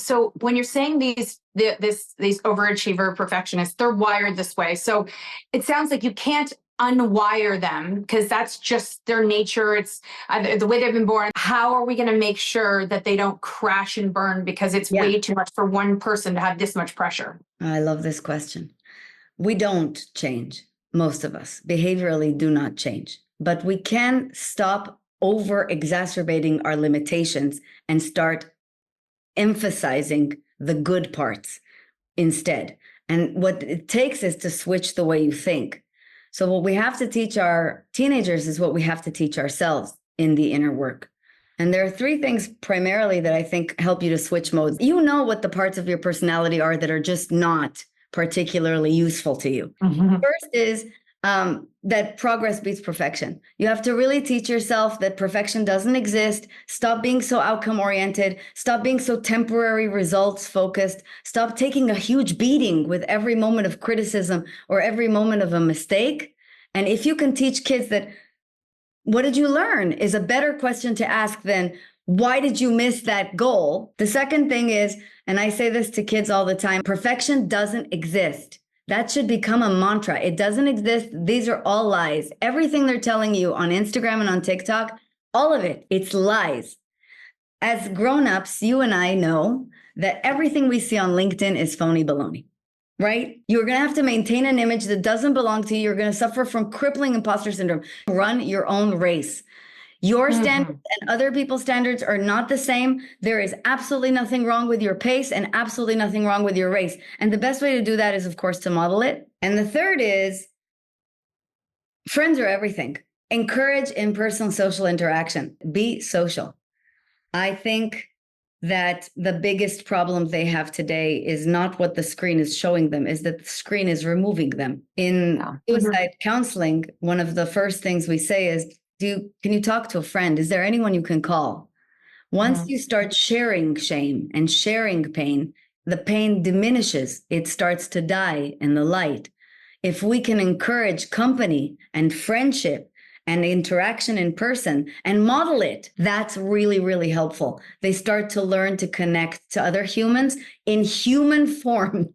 So when you're saying these overachiever perfectionists, they're wired this way. So it sounds like you can't unwire them because that's just their nature. It's the way they've been born. How are we going to make sure that they don't crash and burn because it's way too much for one person to have this much pressure? I love this question. We don't change. Most of us behaviorally do not change, but we can stop over exacerbating our limitations and start emphasizing the good parts instead. And what it takes is to switch the way you think. So what we have to teach our teenagers is what we have to teach ourselves in the inner work. And there are three things primarily that I think help you to switch modes. You know what the parts of your personality are that are just not particularly useful to you. Mm-hmm. First is that progress beats perfection. You have to really teach yourself that perfection doesn't exist. Stop being so outcome oriented. Stop being so temporary results focused. Stop taking a huge beating with every moment of criticism or every moment of a mistake. And if you can teach kids that, what did you learn, is a better question to ask than, why did you miss that goal? The second thing is, and I say this to kids all the time, perfection doesn't exist. That should become a mantra. It doesn't exist. These are all lies. Everything they're telling you on Instagram and on TikTok, all of it, it's lies. As grown-ups, you and I know that everything we see on LinkedIn is phony baloney, right? You're going to have to maintain an image that doesn't belong to you. You're going to suffer from crippling imposter syndrome. Run your own race. Your standards and other people's standards are not the same. There is absolutely nothing wrong with your pace and absolutely nothing wrong with your race. And the best way to do that is, of course, to model it. And the third is, friends are everything. Encourage in-person social interaction. Be social. I think that the biggest problem they have today is not what the screen is showing them, is that the screen is removing them. In suicide counseling, one of the first things we say is, can you talk to a friend? Is there anyone you can call? Once you start sharing shame and sharing pain, the pain diminishes. It starts to die in the light. If we can encourage company and friendship and interaction in person and model it, that's really, really helpful. They start to learn to connect to other humans in human form